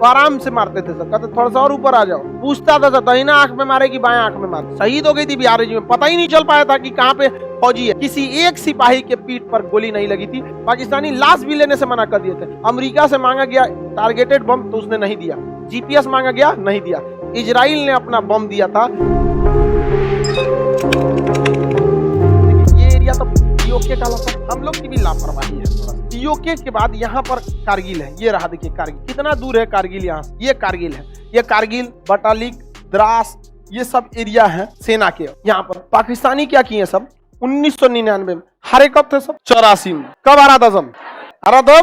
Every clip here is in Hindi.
तो आराम से मारते थे सब, कहते थोड़ा सा और ऊपर आ जाओ। पूछता था सब दाहिना आंख में मारे कि बाएं आंख में मारे। शहीद हो गई थी बिहार रेजिमेंट, पता ही नहीं चल पाया था कि कहाँ पे फौजी है। किसी एक सिपाही के पीठ पर गोली नहीं लगी थी। पाकिस्तानी लाश भी लेने से मना कर दिए थे। अमेरिका से मांगा गया टारगेटेड बम तो उसने नहीं दिया, जीपीएस मांगा गया नहीं दिया। इजराइल ने अपना बम दिया था। ये एरिया तो पीओके का हम लोग की भी लापरवाही है। पीओके के बाद यहाँ पर कारगिल है। ये रहा देखिए कारगिल, कितना दूर है कारगिल यहाँ से। ये कारगिल है, ये कारगिल, बटालिक, द्रास, ये सब एरिया है सेना के। यहाँ पर पाकिस्तानी क्या किए सब 1999 में हारे कब थे सब 84 में। कब हारा था सब? हारा था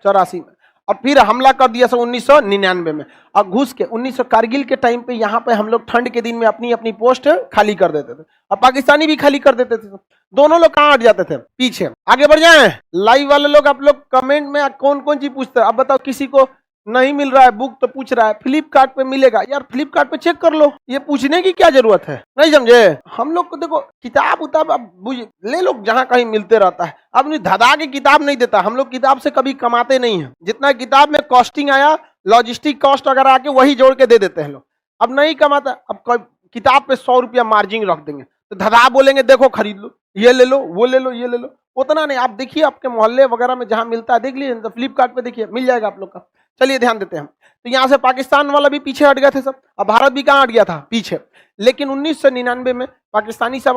84 में। और फिर हमला कर दिया सब 1999 में। और घुस के 1900 कारगिल के टाइम पे यहाँ पे हम लोग ठंड के दिन में अपनी अपनी पोस्ट खाली कर देते थे और पाकिस्तानी भी खाली कर देते थे। दोनों लोग कहाँ हट जाते थे? पीछे। आगे बढ़ जाएं लाइव वाले लोग, आप लोग कमेंट में कौन कौन चीज पूछते हैं? अब बताओ, किसी को नहीं मिल रहा है बुक तो पूछ रहा है फ्लिपकार्ट पे मिलेगा। यार फ्लिपकार्ट पे चेक कर लो, ये पूछने की क्या जरूरत है? नहीं समझे? हम लोग को देखो किताब उताब अब ले लो, जहां कहीं मिलते रहता है। अब नहीं धधा के किताब नहीं देता। हम लोग किताब से कभी कमाते नहीं है। जितना किताब में कॉस्टिंग आया, लॉजिस्टिक कॉस्ट अगर आके वही जोड़ के दे देते हैं लोग। अब नहीं कमाता। अब किताब पे 100 रुपया मार्जिन रख देंगे तो धधा बोलेंगे देखो खरीद लो, ये ले लो, वो ले लो, ये ले लो। उतना नहीं। आप देखिए आपके मोहल्ले वगैरह में जहां मिलता है देख लीजिए, तो फ्लिपकार्ट पे देखिए मिल जाएगा आप लोग का। चलिए ध्यान देते हैं। तो यहाँ से पाकिस्तान वाला भी पीछे हट गए थे सब। अब भारत भी कहाँ हट गया था? पीछे। लेकिन 1999 में पाकिस्तानी सब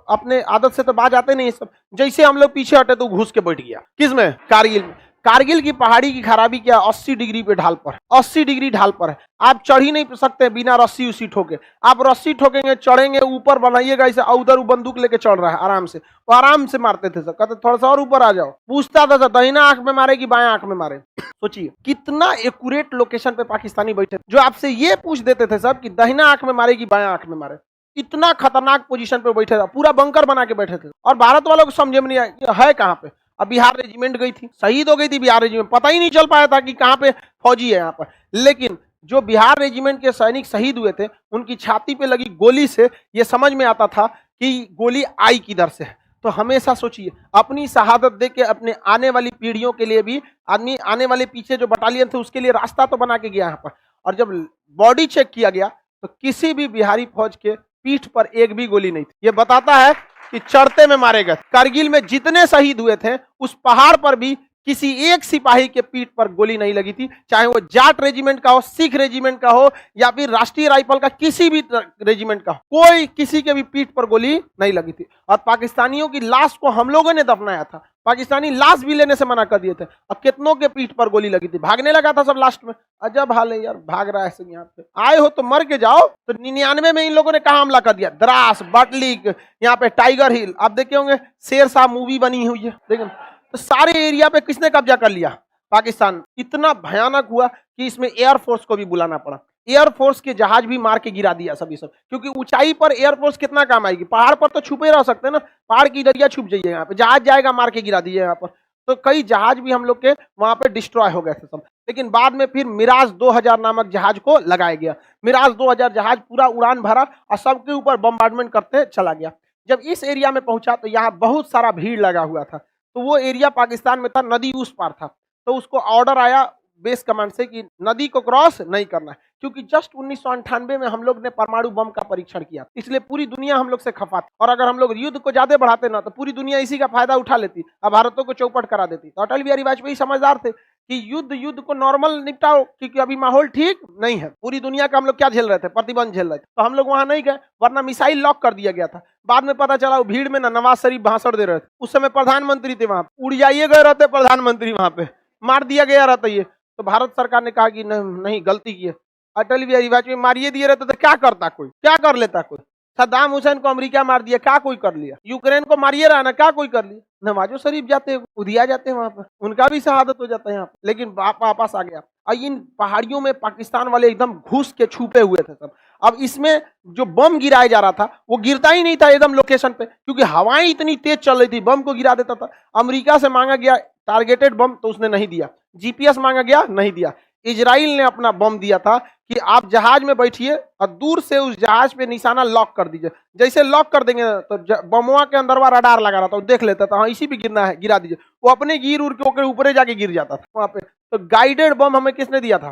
अपने आदत से तो बाज आते नहीं सब। जैसे हम लोग पीछे हटे तो घुस के बैठ गया। किसमें? कारगिल में। कारगिल की पहाड़ी की खराबी क्या? 80 डिग्री पे ढाल पर, 80 डिग्री ढाल पर है। आप चढ़ ही नहीं सकते बिना रस्सी उसी ठोके। आप रस्सी ठोकेंगे, चढ़ेंगे, ऊपर बनाइएगा ऐसे, उधर बंदूक लेके चढ़ रहा है आराम से। तो आराम से मारते थे सब, कहते थोड़ा सा और ऊपर आ जाओ। पूछता था सब दाहिना आंख में मारे कि बाएं आंख में मारे। सोचिए कितना एक्यूरेट लोकेशन पे पाकिस्तानी बैठे, जो आपसे ये पूछ देते थे सब कि दाहिना आंख में मारे कि बाएं आंख में मारे। इतना खतरनाक पोजीशन पे बैठे था, पूरा बंकर बना के बैठे थे। और भारत वालों को समझे में नहीं आया है कहाँ पे। अब बिहार रेजिमेंट गई थी, शहीद हो गई थी बिहार रेजिमेंट, पता ही नहीं चल पाया था कि कहाँ पे फौजी है यहाँ पर। लेकिन जो बिहार रेजिमेंट के सैनिक शहीद हुए थे, उनकी छाती पे लगी गोली से ये समझ में आता था कि गोली आई किधर से है। तो हमेशा सोचिए, अपनी शहादत दे के अपने आने वाली पीढ़ियों के लिए भी आदमी, आने वाले पीछे जो बटालियन थे उसके लिए रास्ता तो बना के गया यहाँ पर। और जब बॉडी चेक किया गया तो किसी भी बिहारी फौज के पीठ पर एक भी गोली नहीं थी। ये बताता है कि चढ़ते में मारे गए। कारगिल में जितने शहीद हुए थे उस पहाड़ पर भी किसी एक सिपाही के पीठ पर गोली नहीं लगी थी, चाहे वो जाट रेजिमेंट का हो, सिख रेजिमेंट का हो, या फिर राष्ट्रीय राइफल का किसी भी रेजिमेंट का हो। कोई किसी के भी पीठ पर गोली नहीं लगी थी। और पाकिस्तानियों की लाश को हम लोगों ने दफनाया था। पाकिस्तानी लाश भी लेने से मना कर दिए थे। अब कितनों के पीठ पर गोली लगी थी, भागने लगा था सब लास्ट में। अजब हाल है यार, भाग रहा है सब। यहाँ पे आए हो तो मर के जाओ। तो 99 में इन लोगों ने कहा हमला कर दिया? द्रास, बटलिक, यहाँ पे टाइगर हिल। आप देखे होंगे शेरशाह मूवी बनी हुई है, देखिए। तो सारे एरिया पे किसने कब्जा कर लिया? पाकिस्तान। इतना भयानक हुआ कि इसमें एयरफोर्स को भी बुलाना पड़ा। एयरफोर्स के जहाज भी मार के गिरा दिया सभी सब, क्योंकि ऊंचाई पर एयरफोर्स कितना काम आएगी? पहाड़ पर तो छुपे रह सकते हैं ना, पहाड़ की दरिया छुप जाइए, यहाँ पे जहाज जाएगा मार के गिरा दीजिए यहाँ पर। तो कई जहाज भी हम लोग के वहां पे डिस्ट्रॉय हो गए थे सब। लेकिन बाद में फिर मिराज 2000 नामक जहाज को लगाया गया। मिराज 2000 जहाज पूरा उड़ान भरा और सबके ऊपर बम्बार्डमेंट करते चला गया। जब इस एरिया में पहुंचा तो यहाँ बहुत सारा भीड़ लगा हुआ था। तो वो एरिया पाकिस्तान में था, नदी उस पार था। तो उसको ऑर्डर आया बेस कमांड से कि नदी को क्रॉस नहीं करना है, क्योंकि जस्ट 1998 में हम लोग ने परमाणु बम का परीक्षण किया, इसलिए पूरी दुनिया हम लोग से खफा थी। और अगर हम लोग युद्ध को ज्यादा बढ़ाते ना तो पूरी दुनिया इसी का फायदा उठा लेती और भारतों को चौपट करा देती। तो अटल बिहारी वाजपेयी समझदार थे कि युद्ध को नॉर्मल निपटाओ, क्योंकि अभी माहौल ठीक नहीं है। पूरी दुनिया का हम लोग क्या झेल रहे थे? प्रतिबंध झेल रहे थे। तो हम लोग वहां नहीं गए, वरना मिसाइल लॉक कर दिया गया था। बाद में पता चला भीड़ में ना नवाज शरीफ भाषण दे रहे थे, उस समय प्रधानमंत्री थे वहां, उड़ जाइए गए रहते प्रधानमंत्री, वहां पे मार दिया गया रहता ये। तो भारत सरकार ने कहा कि नहीं गलती की है। अटल बिहारी वाजपेयी मारिए दिए रहते तो क्या करता कोई? क्या कर लेता कोई? सद्दाम हुसैन को अमेरिका मार दिया, क्या कोई कर लिया? यूक्रेन को मारिए रहा ना, क्या कोई कर लिया? नवाजो शरीफ जाते उधिया जाते हैं वहां पर, उनका भी शहादत हो जाता है यहाँ पर। लेकिन वापस आ गया। और इन पहाड़ियों में पाकिस्तान वाले एकदम घुस के छुपे हुए थे सब। अब इसमें जो बम गिराया जा रहा था वो गिरता ही नहीं था एकदम लोकेशन पे, क्योंकि हवाएं इतनी तेज चल रही थी, बम को गिरा देता था। अमेरिका से मांगा गया टारगेटेड बम तो उसने नहीं दिया, जीपीएस मांगा गया नहीं दिया। इजराइल ने अपना बम दिया था कि आप जहाज में बैठिए और दूर से उस जहाज पे निशाना लॉक कर दीजिए। जैसे लॉक कर देंगे तो बमवा के अंदरवा रडार लगा रहा था, वो देख लेता था हाँ इसी भी गिरना है, गिरा दीजिए। वो अपने गिर उड़ के ऊपर जाके गिर जाता था वहां पे। तो गाइडेड बम हमें किसने दिया था?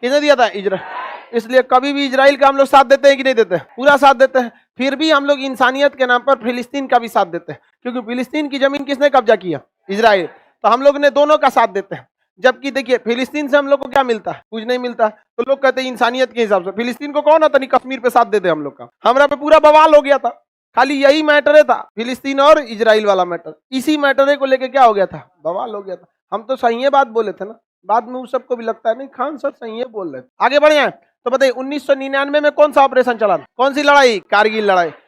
किसने दिया था? इजराइल। इसलिए कभी भी इजराइल का हम लोग साथ देते हैं कि नहीं देते? पूरा साथ देते हैं। फिर भी हम लोग इंसानियत के नाम पर फिलिस्तीन का भी साथ देते हैं, क्योंकि फिलिस्तीन की जमीन किसने कब्जा किया? इजराइल। तो हम लोग ने दोनों का साथ देते हैं। जबकि देखिए फिलिस्तीन से हम लोग को क्या मिलता है? कुछ नहीं मिलता। तो लोग कहते हैं इंसानियत के हिसाब से फिलिस्तीन को कौन आता नहीं कश्मीर पे साथ देते हम लोग का। हमरा पे पूरा बवाल हो गया था, खाली यही मैटर था, फिलिस्तीन और इजराइल वाला मैटर। इसी मैटर को लेके क्या हो गया था? बवाल हो गया था। हम तो सही बात बोले थे ना, बाद में उस सबको भी लगता है नहीं खान सर सही बोल रहे थे। आगे बढ़े। तो बताइए 1999 में कौन सा ऑपरेशन चला? कौन सी लड़ाई? कारगिल लड़ाई।